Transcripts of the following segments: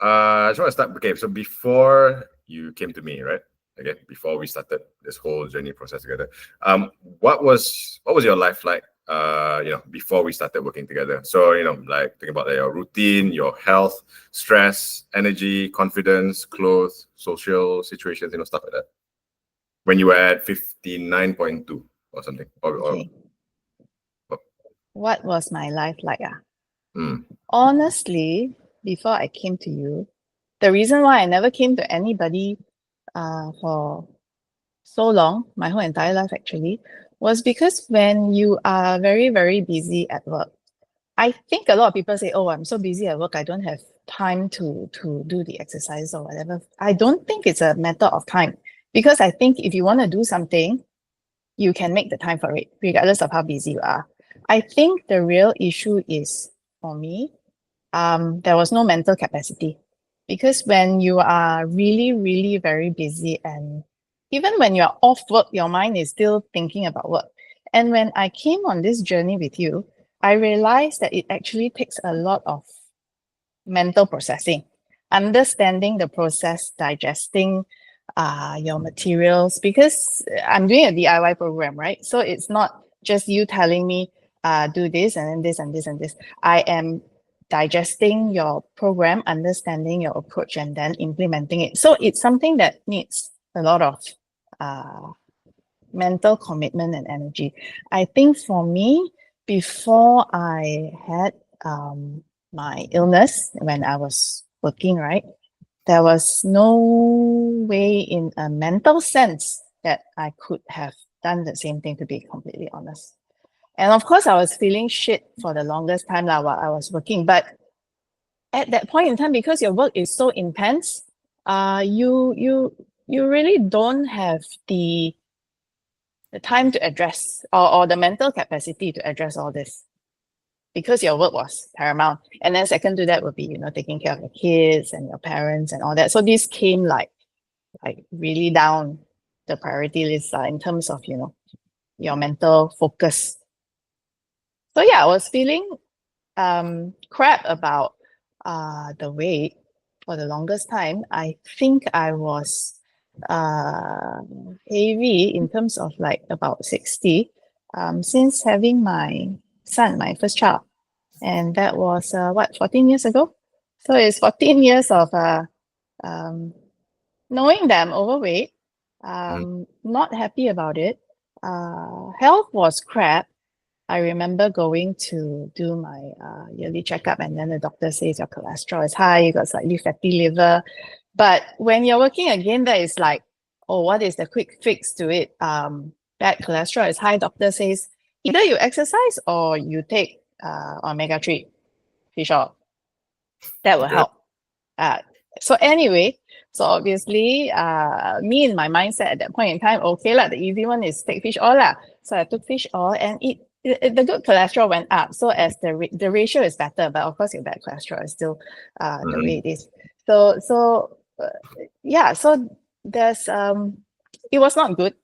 I just want to start. Okay, so before you came to me, right? Okay, before we started this whole journey process together, what was your life like? Before we started working together. So like think about your routine, your health, stress, energy, confidence, clothes, social situations, stuff like that. When you were at 59.2 or something, Okay. or What was my life like? mm, Honestly, before I came to you, the reason why I never came to anybody for so long, my whole entire life actually, was because when you are very, very busy at work, I think a lot of people say, "Oh, I'm so busy at work, I don't have time to do the exercise or whatever." I don't think it's a matter of time because I think if you want to do something, you can make the time for it, regardless of how busy you are. I think the real issue is for me, there was no mental capacity because when you are really, really very busy and even when you're off work, your mind is still thinking about work. And when I came on this journey with you, I realized that it actually takes a lot of mental processing, understanding the process, digesting your materials, because I'm doing a DIY program, right? So it's not just you telling me, do this and then this and this and this. I am digesting your program, understanding your approach, and then implementing it. So it's something that needs a lot of uh, mental commitment and energy. I think for me, before I had my illness when I was working, right, there was no way in a mental sense that I could have done the same thing, to be completely honest. And of course, I was feeling shit for the longest time while I was working. But at that point in time, because your work is so intense, you really don't have the time to address or the mental capacity to address all this because your work was paramount. And then second to that would be, taking care of your kids and your parents and all that. So this came like really down the priority list in terms of, your mental focus. So yeah, I was feeling crap about the weight for the longest time. I think I was uh, heavy in terms of like about 60 since having my son, my first child. And that was 14 years ago. So it's 14 years of um, knowing that I'm overweight, mm, not happy about it. Health was crap. I remember going to do my yearly checkup, and then the doctor says your cholesterol is high, you got slightly fatty liver. But when you're working again, that is like, oh, what is the quick fix to it? Bad cholesterol is high. Doctor says either you exercise or you take omega-3 fish oil. That will okay. help. Uh, so anyway, so obviously, me in my mindset at that point in time, okay lah, the easy one is take fish oil lah. So I took fish oil and the good cholesterol went up. So as the ratio is better, but of course your bad cholesterol is still the Mhm. way it is. So yeah, so there's it was not good.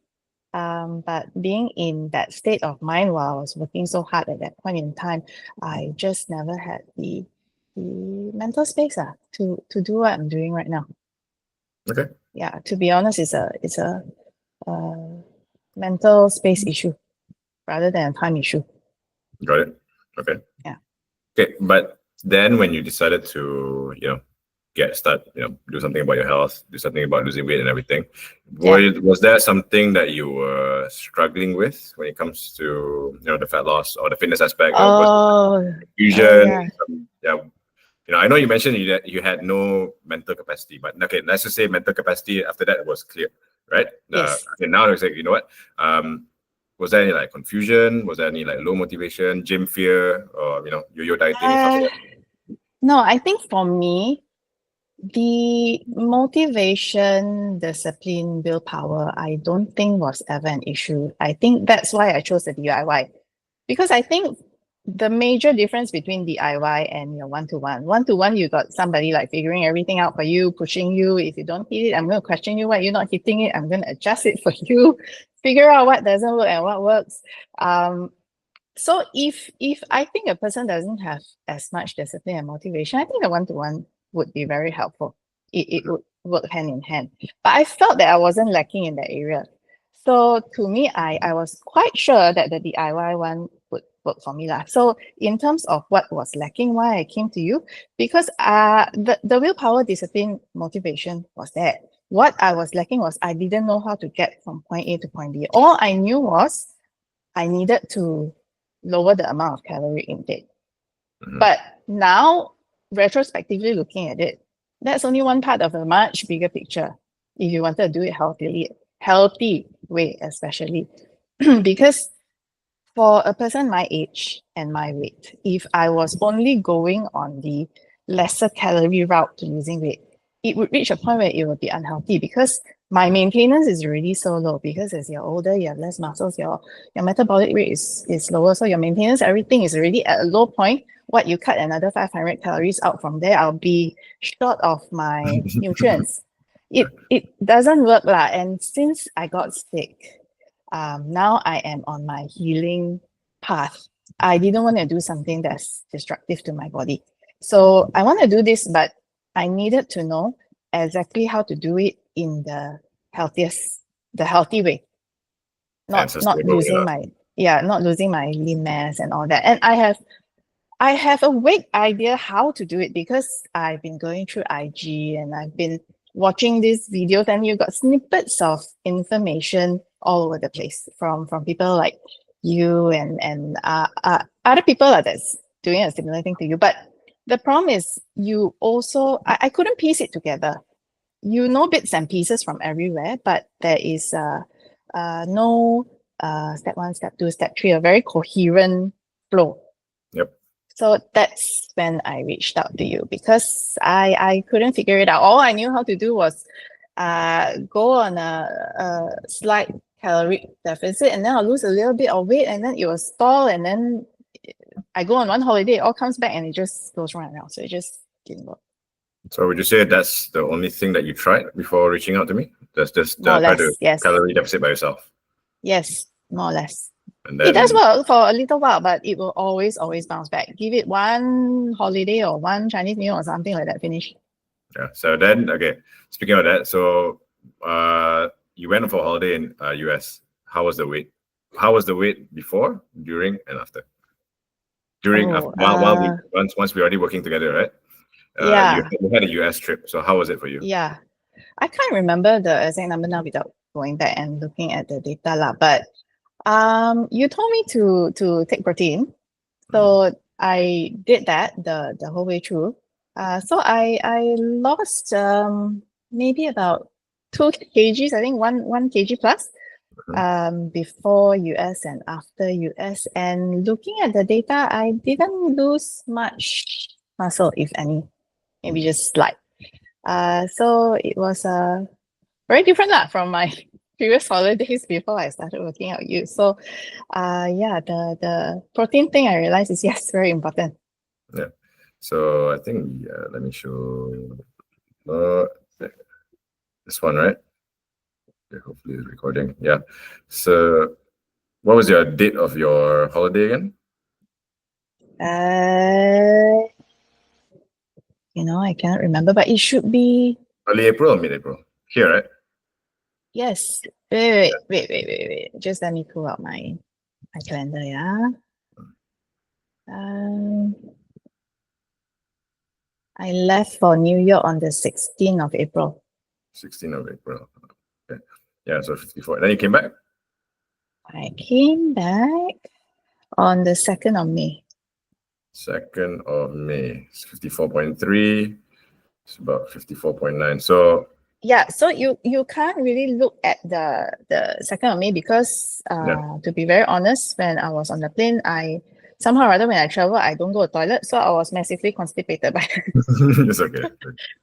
But being in that state of mind while I was working so hard at that point in time, I just never had the mental space to do what I'm doing right now. Okay. Yeah, to be honest, it's a uh, mental space issue rather than a time issue. Got it. Okay. Yeah. Okay. But then when you decided to, do something about your health, do something about losing weight and everything, Yeah. was there something that you were struggling with when it comes to, the fat loss or the fitness aspect, or was it Oh, oh confusion? yeah. Yeah. I know you mentioned you had no mental capacity, but okay, let's just say mental capacity after that was clear, right? Yes. Okay, now it's like, you know what? Was there any like confusion? Was there any like low motivation, gym fear, or yo-yo dieting, stuff Uh, like no, I think for me, the motivation, discipline, willpower, I don't think was ever an issue. I think that's why I chose the DIY. Because I think the major difference between DIY and your one-to-one, you got somebody like figuring everything out for you, pushing you. If you don't hit it, I'm going to question you why you're not hitting it. I'm going to adjust it for you, figure out what doesn't work and what works. So if I think a person doesn't have as much discipline and motivation, I think the one-to-one would be very helpful. It would work hand in hand. But I felt that I wasn't lacking in that area. So to me, I was quite sure that the DIY one would work for me lah. So in terms of what was lacking, why I came to you, because the willpower, discipline, motivation was there. What I was lacking was I didn't know how to get from point A to point B. All I knew was I needed to lower the amount of calorie intake. But now, retrospectively looking at it, that's only one part of a much bigger picture. If you wanted to do it healthy way, especially because for a person my age and my weight, if I was only going on the lesser calorie route to losing weight, it would reach a point where it would be unhealthy because my maintenance is already so low. Because as you're older, you have less muscles, your metabolic rate is lower. So your maintenance, everything is already at a low point. What you cut another 500 calories out from there, I'll be short of my nutrients. It doesn't work lah. And since I got sick, now I am on my healing path. I didn't want to do something that's destructive to my body. So I want to do this, but I needed to know exactly how to do it in the healthy way. Not losing not losing my lean mass and all that. And I have a vague idea how to do it because I've been going through IG and I've been watching these videos, and you got snippets of information all over the place from people like you and other people that's doing a similar thing to you. But the problem is you also, I couldn't piece it together. You know bits and pieces from everywhere, but there is no step 1, step 2, step 3, a very coherent flow. Yep. So that's when I reached out to you because I couldn't figure it out. All I knew how to do was go on a slight calorie deficit, and then I'll lose a little bit of weight, and then it will stall, and then I go on one holiday, it all comes back, and it just goes round and round. So it just didn't work. So would you say that's the only thing that you tried before reaching out to me? That's just try to calorie deficit by yourself? Yes, more or less. And then, it does work for a little while, but it will always bounce back. Give it one holiday or one Chinese New Year or something like that, finish. Yeah. So then, okay, speaking of that, so you went for a holiday in US. How was the weight? How was the weight before, during, and after? Once we're already working together, right? You had a US trip. So how was it for you? Yeah. I can't remember the exact number now without going back and looking at the data lah. But you told me to take protein. So I did that the whole way through. So I lost maybe about 2 kgs, I think 1 kg plus, before US and after US. And looking at the data, I didn't lose much muscle, if any, maybe just slight. So it was very different lah from my previous holidays before I started working out with you. So yeah, the protein thing I realized is very important. Yeah. So I think let me show this one, right? Okay, hopefully it's recording. Yeah. So what was your date of your holiday again? I cannot remember, but it should be early April or mid-April. Here, right? Yes. Wait. Just let me pull out my calendar, yeah. I left for New York on the 16th of April. 16th of April. Okay. Yeah, so 54. Then you came back? I came back on the 2nd of May. 2nd of May. It's 54.3. It's about 54.9. So yeah, so you can't really look at the 2nd of May because to be very honest, when I was on the plane, I somehow or other when I travel, I don't go to the toilet, so I was massively constipated by it's okay.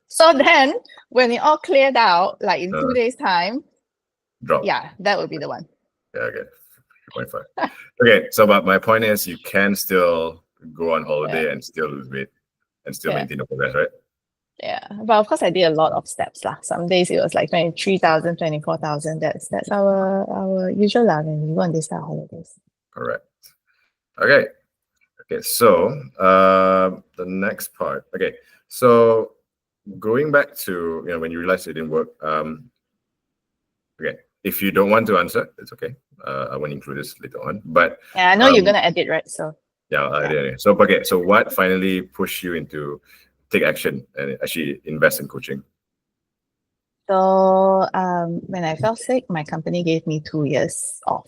So then when it all cleared out, like in 2 days' time, drop. Yeah, that would be the one. Yeah, okay. 3.5. Okay, so but my point is you can still go on holiday and still lose weight and still maintain the progress, right? Yeah, but of course I did a lot of steps lah. Some days it was like 23,000, 24,000. That's our usual lah when we go on these type of holidays. Correct. Okay, so the next part. Okay, so going back to when you realized it didn't work, okay, if you don't want to answer, it's okay. I won't include this later on. But Yeah, I know you're gonna edit, right? So yeah. So okay, so what finally pushed you into take action and actually invest in coaching? So when I fell sick, my company gave me 2 years off.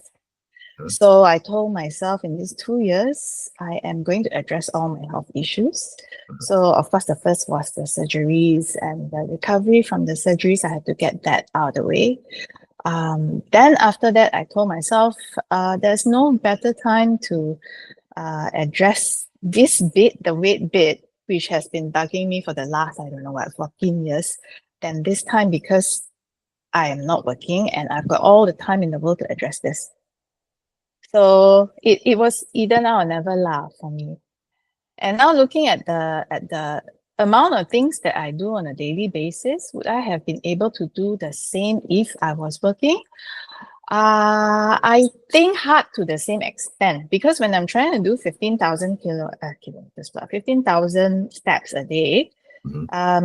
Hmm. So I told myself in these 2 years, I am going to address all my health issues. So of course, the first was the surgeries and the recovery from the surgeries. I had to get that out of the way. Then after that, I told myself, there's no better time to address this bit, the weight bit, which has been bugging me for the last, I don't know what, 14 years, than this time, because I am not working and I've got all the time in the world to address this. So it was either now or never lah for me. And now looking at the amount of things that I do on a daily basis, would I have been able to do the same if I was working? I think hard to the same extent, because when I'm trying to do 15,000 kilometers, 15,000 steps a day,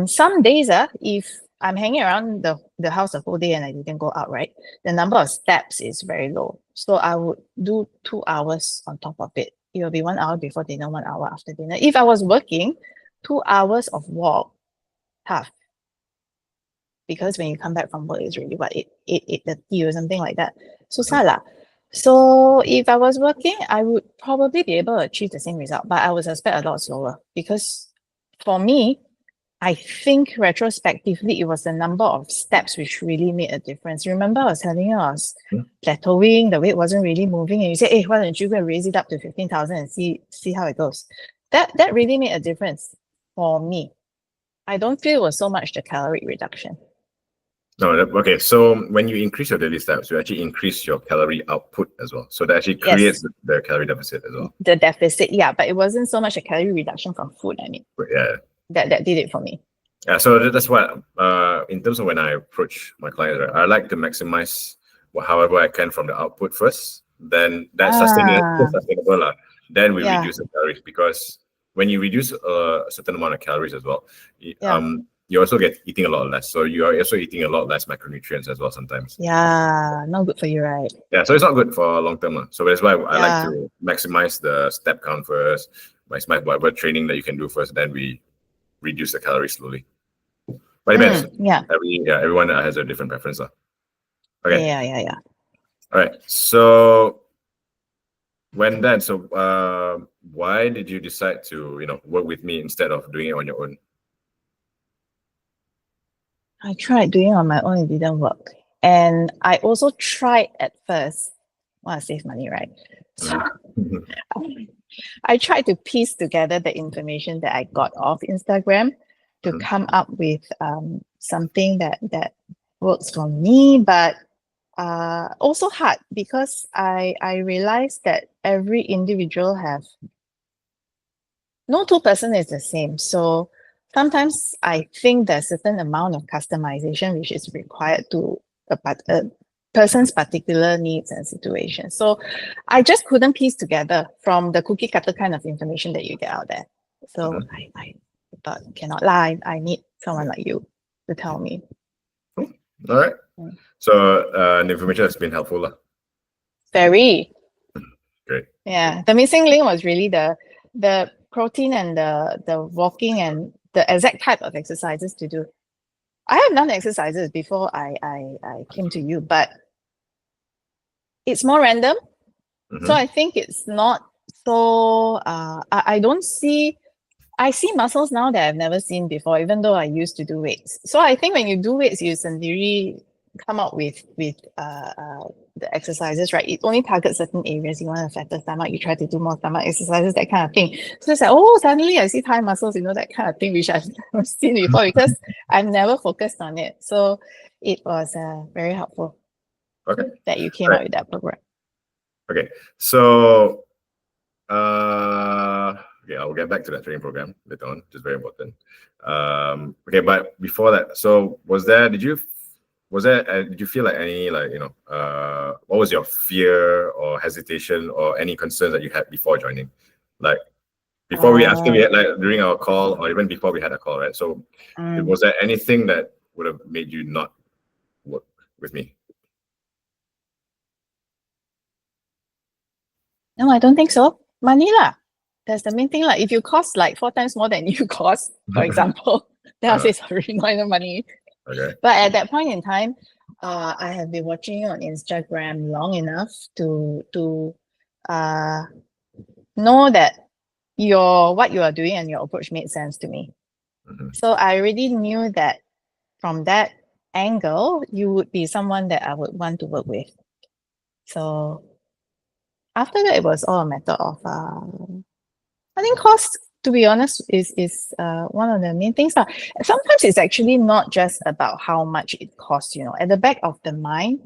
some days, if I'm hanging around the house the whole day and I didn't go out, right, the number of steps is very low. So I would do 2 hours on top of it. It will be 1 hour before dinner, 1 hour after dinner. If I was working, 2 hours of walk, tough. Because when you come back from work, it's really what, 8:30 or something like that. Susah lah. So if I was working, I would probably be able to achieve the same result, but I would suspect a lot slower, because for me, I think retrospectively, it was the number of steps which really made a difference. Remember, I was telling you I was plateauing, the weight wasn't really moving, and you said, hey, why don't you go and raise it up to 15,000 and see how it goes? That really made a difference for me. I don't feel it was so much the calorie reduction. No, okay. So when you increase your daily steps, you actually increase your calorie output as well. So that actually creates the calorie deficit as well. The deficit, yeah, but it wasn't so much a calorie reduction from food. I mean, yeah, that did it for me. Yeah, so that's what in terms of when I approach my clients, right, I like to maximize however I can from the output first. Then that's sustainable. Then we reduce the calories, because when you reduce a certain amount of calories as well, you also get eating a lot less. So you are also eating a lot less macronutrients as well sometimes. Yeah, not good for you, right? Yeah, so it's not good for long term. So that's why I like to maximize the step count first, maximize whatever training that you can do first, then we reduce the calories slowly. But it depends. Everyone has a different preference. Okay. Yeah. All right. So why did you decide to work with me instead of doing it on your own? I tried doing it on my own, it didn't work. And I also tried at first, want to save money, right? So I tried to piece together the information that I got off Instagram to come up with something that works for me, but also hard, because I realized that every individual no two person is the same. So sometimes I think there's a certain amount of customization which is required to a person's particular needs and situation. So I just couldn't piece together from the cookie cutter kind of information that you get out there. So I thought, cannot lie, I need someone like you to tell me. All right. So the information has been helpful. Very. Great. Yeah. The missing link was really the protein and the walking and the exact type of exercises to do. I have done exercises before I came to you, but it's more random. So I think it's not so I see muscles now that I've never seen before, even though I used to do weights. So I think when you do weights, you really come up with the exercises, right? It only targets certain areas. You want a fatter stomach, you try to do more stomach exercises, that kind of thing. So it's like, oh, suddenly I see thigh muscles, that kind of thing, which I've never seen before, because I've never focused on it. So it was very helpful that you came out with that program. Okay, so I'll get back to that training program later on, which is very important. Okay, but before that, so did you feel like any what was your fear or hesitation or any concerns that you had before joining? Like, Before after we had like during our call, or even before we had a call, right? So, was there anything that would have made you not work with me? No, I don't think so. Money lah. That's the main thing. Like if you cost like 4 times more than you cost, for example, then I'll say sorry, not enough money. Okay. But at that point in time, I have been watching you on Instagram long enough to know that what you are doing and your approach made sense to me. So I already knew that from that angle, you would be someone that I would want to work with. So after that, it was all a matter of I think cost, to be honest, is one of the main things. Sometimes it's actually not just about how much it costs, at the back of the mind,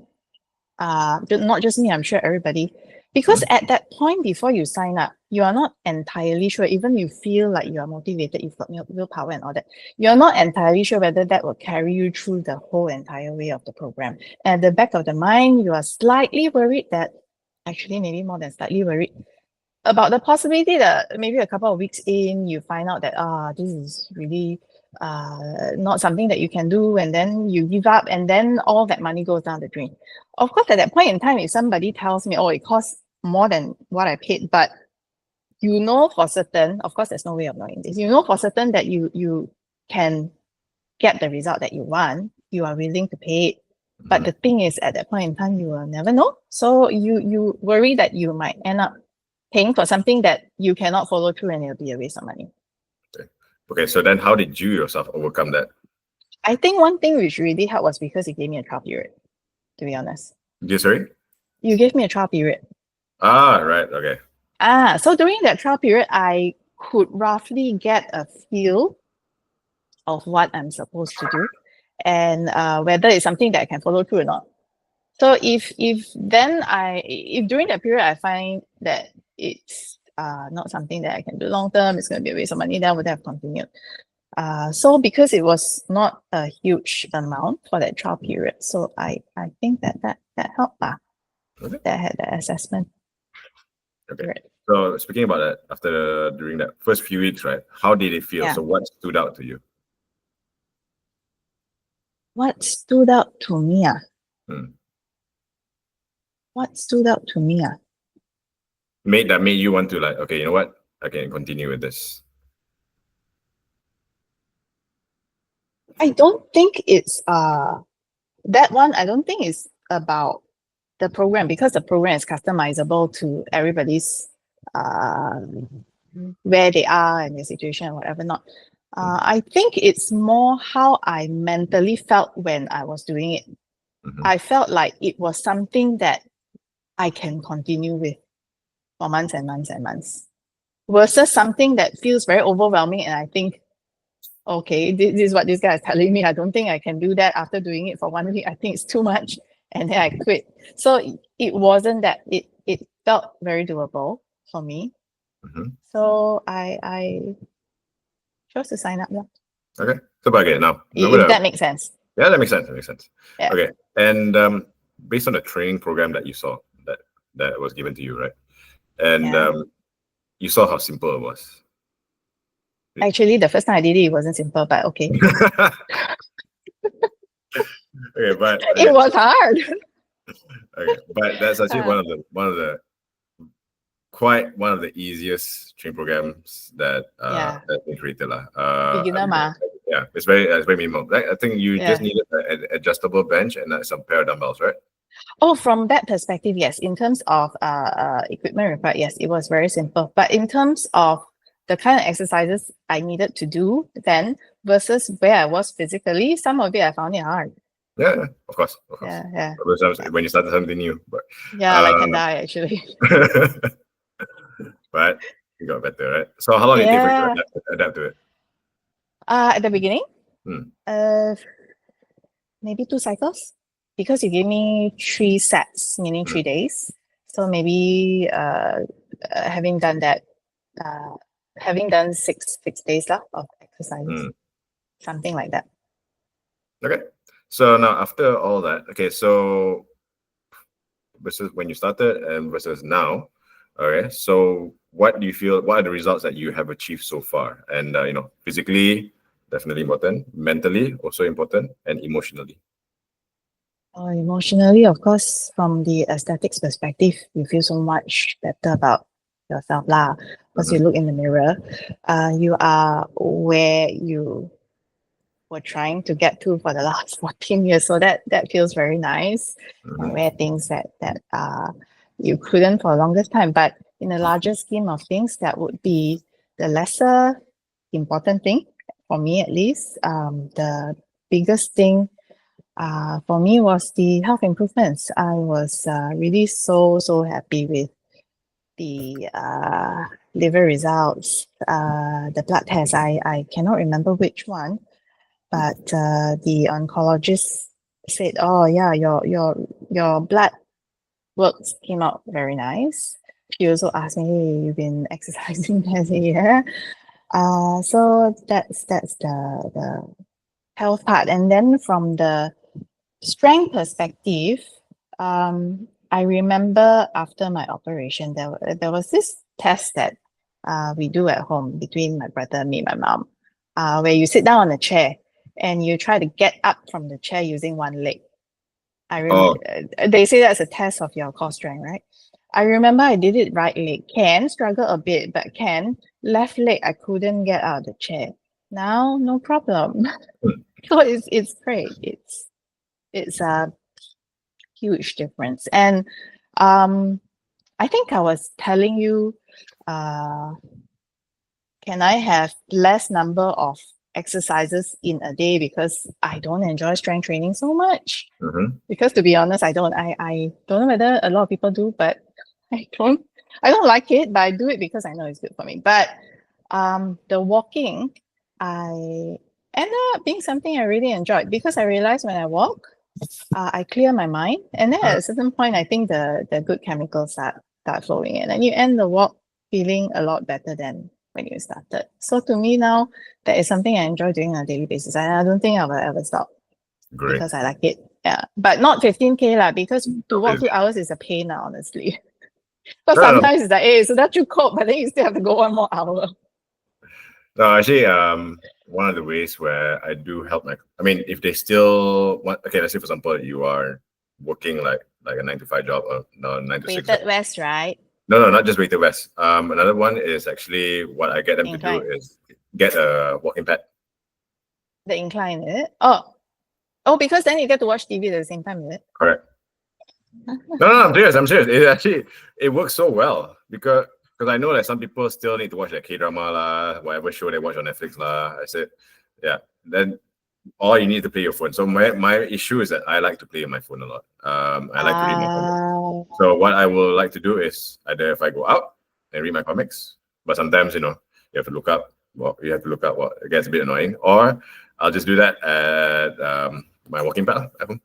not just me, I'm sure everybody, because at that point before you sign up, you are not entirely sure, even you feel like you are motivated, you've got willpower and all that, you're not entirely sure whether that will carry you through the whole entire way of the program. At the back of the mind, you are slightly worried that, actually maybe more than slightly worried, about the possibility that maybe a couple of weeks in, you find out that this is really not something that you can do, and then you give up, and then all that money goes down the drain. Of course, at that point in time, if somebody tells me, oh, it costs more than what I paid, but you know for certain, of course, there's no way of knowing this, you know for certain that you can get the result that you want, you are willing to pay it. But the thing is, at that point in time, you will never know. So you worry that you might end up paying for something that you cannot follow through, and it'll be a waste of money. Okay, so then how did you yourself overcome that? I think one thing which really helped was because you gave me a trial period, to be honest. Sorry? You gave me a trial period. Right, okay. So during that trial period, I could roughly get a feel of what I'm supposed to do, and whether it's something that I can follow through or not. So if during that period I find that it's not something that I can do long term, it's going to be a waste of money, then I would have continued. So because it was not a huge amount for that trial period, so I think that helped Okay. that I had the assessment. Okay. Right. So speaking about that, during that first few weeks, right? How did it feel? Yeah. So what stood out to you? What stood out to me? What stood out to me? Made you want to like, okay, you know what? I can continue with this. I don't think it's that one. I don't think it's about the program, because the program is customizable to everybody's where they are and their situation and whatever not. I think it's more how I mentally felt when I was doing it. I felt like it was something that I can continue with for months and months and months, versus something that feels very overwhelming, and I think, okay, this is what this guy is telling me, I don't think I can do that. After doing it for 1 week, I think it's too much, and then I quit. So it wasn't that. It felt very doable for me. So I chose to sign up. Okay, so back it now. If that makes sense. Yeah, that makes sense. That makes sense. Yeah. Okay, and based on the training program that you saw, that was given to you, right? And you saw how simple it was. Actually, the first time I did it, it wasn't simple, but okay. Okay, but it was hard. Okay, but that's actually one of the easiest training programs that they created Beginner ma. Yeah, it's very minimal. Right? I think you just needed an adjustable bench and some pair of dumbbells, right? Oh, from that perspective, yes. In terms of equipment required, yes, it was very simple. But in terms of the kind of exercises I needed to do then versus where I was physically, some of it I found it hard. Yeah, of course. Yeah. When you started something new, but like can die actually. But you got better, right? So how long did it take for you to adapt to it? At the beginning, maybe 2 cycles, because you gave me 3 sets, meaning 3 days. So maybe having done that, having done six days of exercises, something like that. Okay. So now after all that, okay, so versus when you started and versus now, okay, so what do you feel? What are the results that you have achieved so far? And physically, definitely important. Mentally, also important, and emotionally. Emotionally, of course, from the aesthetics perspective, you feel so much better about yourself lah. Because you look in the mirror, you are where you were trying to get to for the last 14 years. So that feels very nice. And wear things that you couldn't for the longest time. But in the larger scheme of things, that would be the lesser important thing, for me at least. The biggest thing for me was the health improvements. I was really so happy with the liver results, the blood tests. I cannot remember which one, but the oncologist said, "Oh yeah, your blood works came out very nice." She also asked me, "Hey, you've been exercising?" I said, "Yeah." So that's the health part, and then from the strength perspective, I remember after my operation, there was this test that we do at home between my brother, me, my mom, where you sit down on a chair and you try to get up from the chair using one leg. I remember they say that's a test of your core strength, right? I remember I did it right leg, can struggle a bit, but can left leg I couldn't get out of the chair. Now no problem. So it's great. It's a huge difference. And I think I was telling you, can I have less number of exercises in a day because I don't enjoy strength training so much? Because to be honest, I don't know whether a lot of people do, but I don't like it, but I do it because I know it's good for me. But the walking, I ended up being something I really enjoyed because I realized when I walk, I clear my mind, and then at a certain point, I think the good chemicals start flowing in, and you end the walk feeling a lot better than when you started. So to me now, that is something I enjoy doing on a daily basis. I don't think I will ever stop. Great. Because I like it. Yeah, but not 15K lah, because to walk 2 hours is a pain now, honestly. But sometimes it's like, hey, so that you cope, but then you still have to go 1 more hour. No, actually, one of the ways where I do help if they still want, okay, let's say for example, you are working like a 9 to 5 job or 9 to 6. Weighted vest, right? No, not just weighted vest. Another one is actually what I get them to do is get a walking pad. The incline, is it? Oh, because then you get to watch TV at the same time, is it? Correct. No, I'm serious. It works so well because I know that some people still need to watch their K-drama lah, whatever show they watch on Netflix lah. I said, yeah, then all you need to play your phone. So my issue is that I like to play on my phone a lot. I like to read my comics. So what I will like to do is either if I go out and read my comics, but sometimes you have to look up. Well, you have to look up what it gets a bit annoying, or I'll just do that at my walking path at home.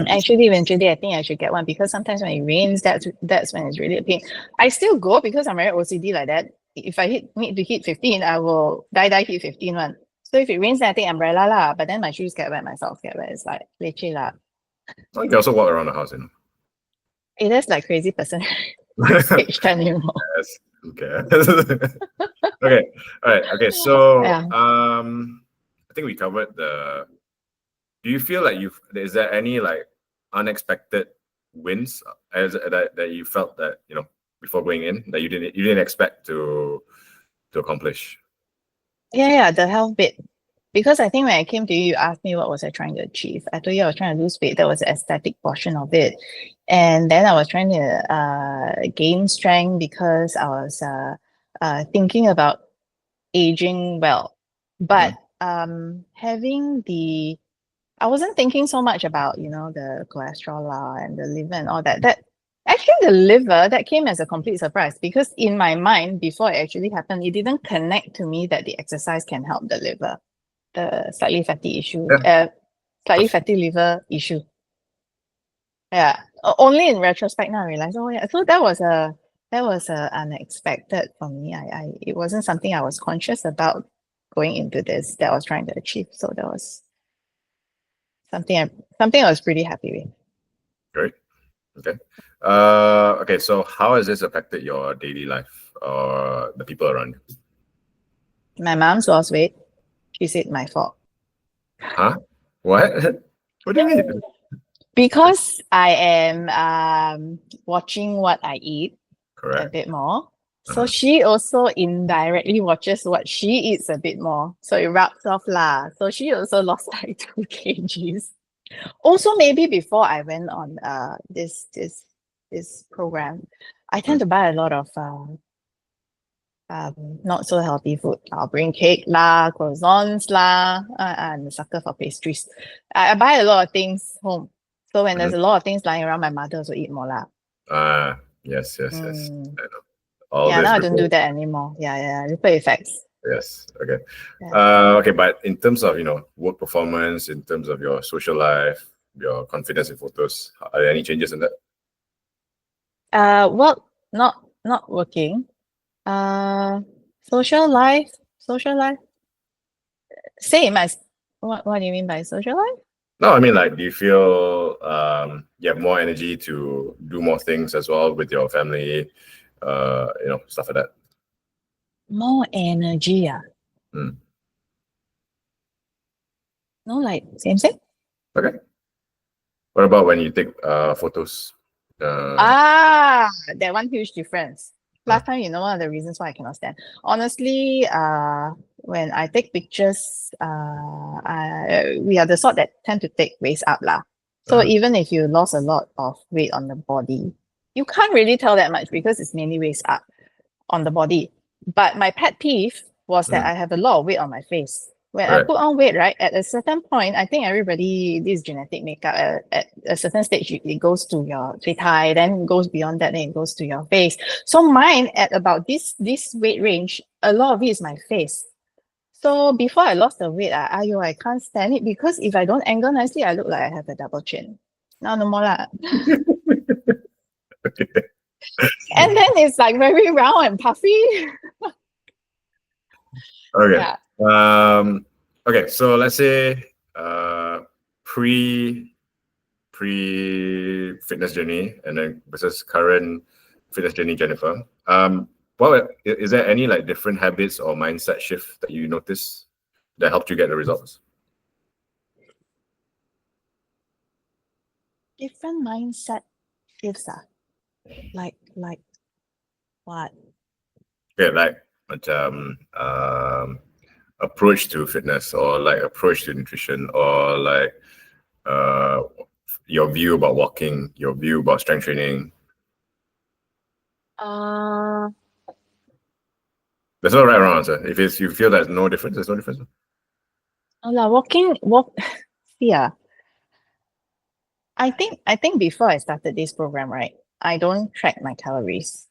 Actually, eventually, I think I should get one because sometimes when it rains, that's when it's really a pain. I still go because I'm very OCD like that. If I need to hit 15, I will die hit 15 one. So if it rains, then I take umbrella lah. But then my shoes get wet, my socks get wet. It's like leceh lah. You can also walk around the house, It is like crazy person. Age 10 years old. Yes. Okay. Okay. All right. Okay. So Yeah. I think we covered the. Do you feel like is there any like unexpected wins that you felt that before going in that you didn't expect to accomplish? Yeah, the health bit. Because I think when I came to you, you asked me what was I trying to achieve. I told you I was trying to lose weight. That was the aesthetic portion of it. And then I was trying to gain strength because I was thinking about aging well. But I wasn't thinking so much about, the cholesterol and the liver and all that. Actually, the liver, that came as a complete surprise because in my mind, before it actually happened, it didn't connect to me that the exercise can help the liver, the slightly fatty issue, slightly fatty liver issue. Yeah, only in retrospect now I realized, oh yeah, so that was unexpected for me. It wasn't something I was conscious about going into this that I was trying to achieve. So that was something I was pretty happy with. Great. Okay. Okay, so how has this affected your daily life or the people around you? My mom's lost weight. She said my fault. Huh? What? What do you mean? Because I am watching what I eat a Correct. bit more. So Uh-huh. she also indirectly watches what she eats a bit more. So it rubs off lah. So she also lost like 2 kgs. Also, maybe before I went on this program, I tend to buy a lot of not so healthy food. I'll bring cake lah, croissants lah. I'm a sucker for pastries. I buy a lot of things home. So when there's a lot of things lying around, my mother also eat more lah. Yes. I Mm. know. All Yeah, this now I don't do ripple. that anymore. Yeah, ripple effects. Yes. Okay. Yeah. Okay, but in terms of work performance, in terms of your social life, your confidence in photos, are there any changes in that? Well, not working. Social life. Same as what do you mean by social life? No, I mean, like, do you feel you have more energy to do more things as well with your family, stuff like that? More energy, ah. Mm. No, like same. Okay. What about when you take photos? That one huge difference. Last time, one of the reasons why I cannot stand. Honestly, when I take pictures, we are the sort that tend to take waist up lah. So even if you lost a lot of weight on the body, you can't really tell that much because it's mainly waist up on the body. But my pet peeve was that I have a lot of weight on my face. When I Right. put on weight, right, at a certain point, I think everybody, this genetic makeup, at a certain stage, it goes to your thigh, then goes beyond that, then it goes to your face. So mine, at about this weight range, a lot of it is my face. So before I lost the weight, I can't stand it because if I don't angle nicely, I look like I have a double chin. Now no more lah. Okay. And then it's like very round and puffy. Okay. Yeah. Okay. So let's say pre fitness journey and then versus current fitness journey, Jennifer. What is there any like different habits or mindset shift that you notice that helped you get the results? Different mindset shifts, like what? Yeah, like approach to fitness or like approach to nutrition or like your view about walking, your view about strength training. There's no right or wrong answer. If you feel there's no difference, there's no difference. Yeah. I think before I started this program, right, I don't track my calories.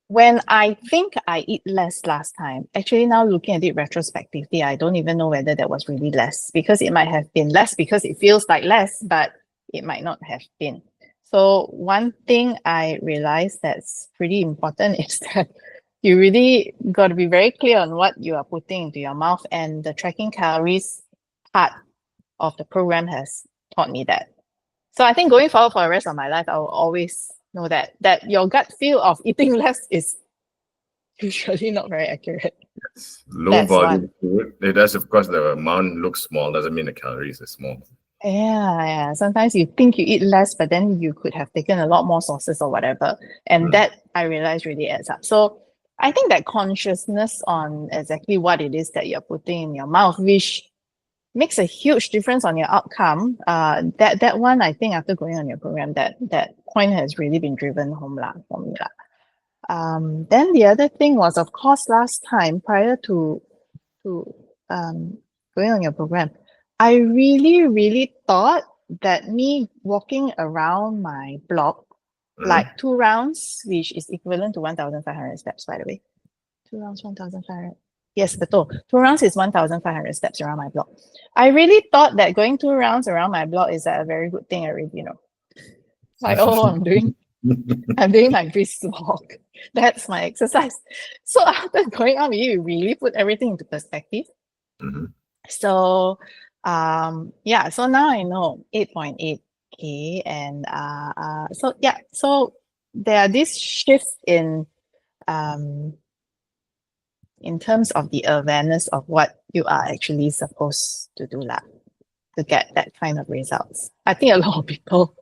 When I think I eat less last time, actually now looking at it retrospectively, I don't even know whether that was really less because it might have been less because it feels like less, but it might not have been. So one thing I realized that's pretty important is that you really got to be very clear on what you are putting into your mouth, and the tracking calories part of the program has taught me that. So I think going forward for the rest of my life, I will always know that your gut feel of eating less is usually not very accurate. Low That's volume food. It does, of course, the amount looks small, doesn't mean the calories are small. Yeah. Sometimes you think you eat less, but then you could have taken a lot more sauces or whatever. And that I realize really adds up. So I think that consciousness on exactly what it is that you're putting in your mouth, which makes a huge difference on your outcome. That one, I think after going on your program, that point has really been driven home lah for me lah. Then the other thing was, of course, last time prior to going on your program, I really thought that me walking around my block, like 2 rounds, which is equivalent to 1,500 steps, by the way. 2 rounds, 1,500. Yes, betul. 2 rounds is 1,500 steps around my block. I really thought that going 2 rounds around my block is a very good thing already, Like, I'm doing my brisk walk. That's my exercise. So after going on, we really put everything into perspective. So, so now I know 8.8 Okay, and so there are these shifts in terms of the awareness of what you are actually supposed to do lah, to get that kind of results. I think a lot of people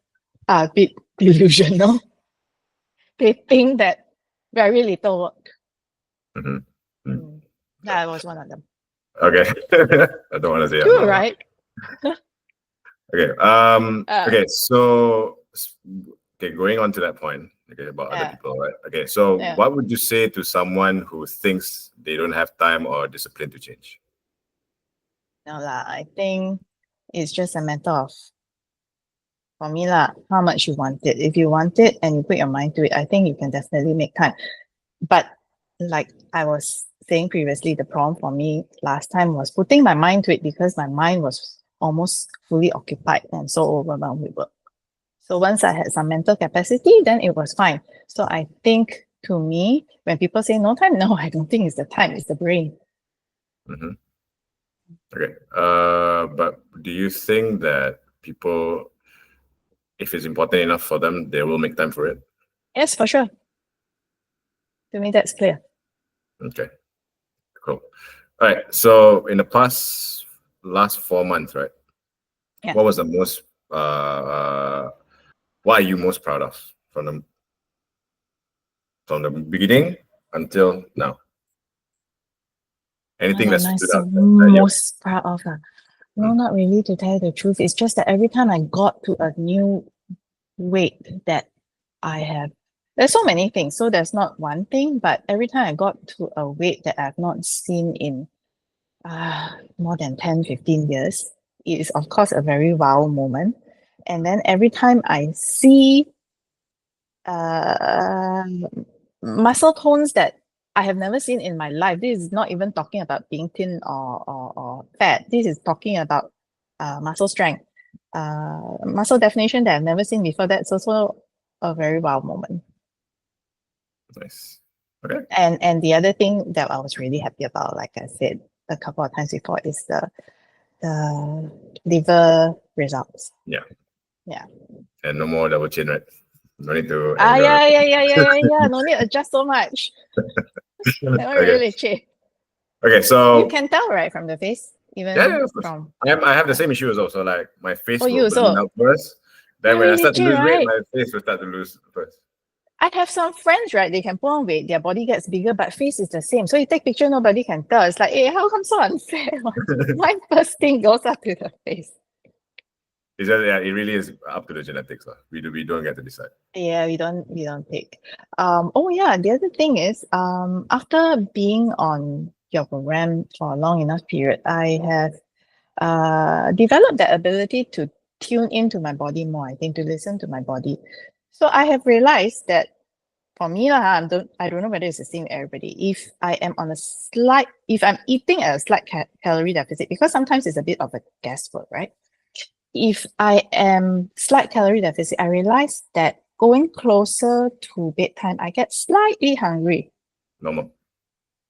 are a bit delusional. They think that very little work. Mhm. Mm. Yeah, I was one of them. Okay. I don't want to say I'm You're not. right. Okay. Okay. So, okay, going on to that point. Okay, about other Yeah. people, right? Okay. So, Yeah. what would you say to someone who thinks they don't have time or discipline to change? No lah, I think it's just a matter of, for me lah, how much you want it. If you want it and you put your mind to it, I think you can definitely make time. But like I was saying previously, the problem for me last time was putting my mind to it because my mind was almost fully occupied and so overwhelmed with work. So once I had some mental capacity, then it was fine. So I think, to me, when people say no time, no, I don't think it's the time, it's the brain. Mm-hmm. Okay. But do you think that people, if it's important enough for them, they will make time for it? Yes, for sure. To me, that's clear. Okay. Cool. All right. So in the last 4 months, right? Yeah. What was the most what are you most proud of from the beginning until now? Anything that What am I stood so out that you most proud of? No, not really, to tell you the truth. It's just that every time I got to a new weight that I have, there's so many things. So there's not one thing, but every time I got to a weight that I've not seen in more than 10, 15 years, it is of course a very wow moment. And then every time I see muscle tones that I have never seen in my life. This is not even talking about being thin or fat. This is talking about muscle strength, muscle definition that I've never seen before. That's also a very wow moment. nice. Okay. And the other thing that I was really happy about, like I said a couple of times before, is the liver results. Yeah. Yeah. And no more double chin, right? No need to Yeah. No need to adjust so much. Not Okay. really change. Okay. So You can tell, right, from the face, even yeah, of course. from. I have the same issue as well. So like my face Oh, you will balloon also. out first. Then Yeah, when I really start to legit, lose weight, right? my face will start to lose first. I have some friends, right? They can put on weight, their body gets bigger, but face is the same. So you take picture, nobody can tell. It's like, hey, how come so unfair? My first thing goes up to the face. It's just, yeah, it really is up to the genetics. We don't get to decide. Yeah, we don't pick. Oh yeah, the other thing is, after being on your program for a long enough period, I have developed that ability to tune into my body more, I think, to listen to my body. So I have realized that for me, I don't know whether it's the same everybody. If I'm eating at a slight calorie deficit, because sometimes it's a bit of a guesswork, right? If I am slight calorie deficit, I realize that going closer to bedtime, I get slightly hungry. Normal.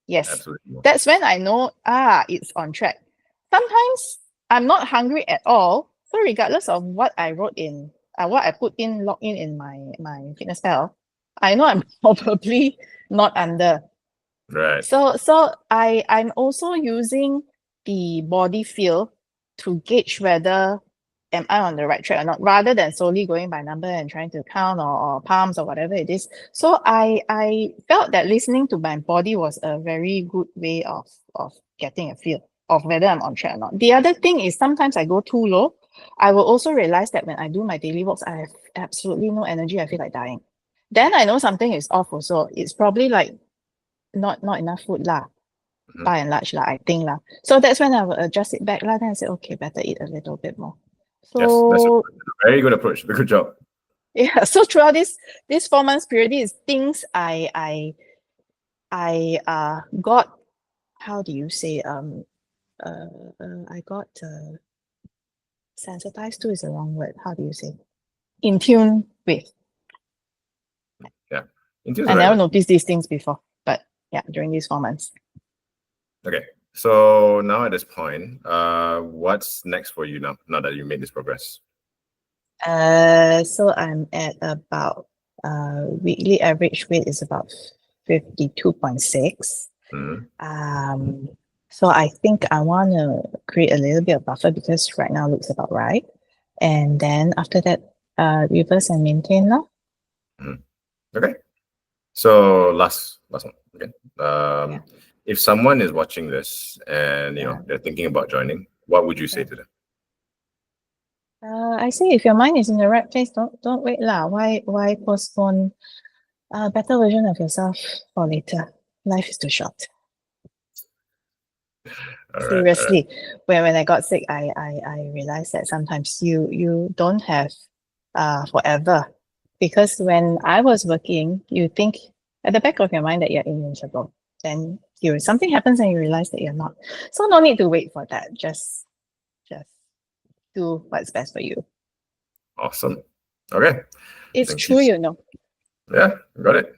Yes. Absolutely normal. That's when I know, it's on track. Sometimes I'm not hungry at all. So regardless of what I wrote in, what I put in, log in my fitness pal, I know I'm probably not under. Right. So I'm also using the body feel to gauge whether am I on the right track or not, rather than solely going by number and trying to count or palms or whatever it is. So I felt that listening to my body was a very good way of getting a feel of whether I'm on track or not. The other thing is sometimes I go too low. I will also realize that when I do my daily walks, I have absolutely no energy. I feel like dying. Then I know something is off also. It's probably like not enough food lah, by and large lah, I think lah. So that's when I will adjust it back lah. Then I say, okay, better eat a little bit more. Yes, that's a So very good approach. Good job. yeah, so throughout this 4 months period, is things I got, how do you say, I got sensitized to is the wrong word. How do you say? In tune with. Yeah. I never noticed these things before, but yeah, during these 4 months. Okay. So now at this point, what's next for you now that you made this progress? So I'm at about weekly average weight is about 52.6. Mm-hmm. So I think I want to create a little bit of buffer because right now looks about right. And then after that, reverse and maintain lah. Okay. So last one. Okay. Yeah. If someone is watching this and Yeah. they're thinking about joining, what would you say Yeah. to them? I say if your mind is in the right place, don't wait lah. Why postpone a better version of yourself for later? Life is too short. All right. Seriously, when I got sick, I realized that sometimes you don't have forever, because when I was working, you think at the back of your mind that you're invincible. Then something happens and you realize that you're not. So no need to wait for that. Just do what's best for you. Awesome. Okay. It's Thank true, you. you know. Yeah, got it.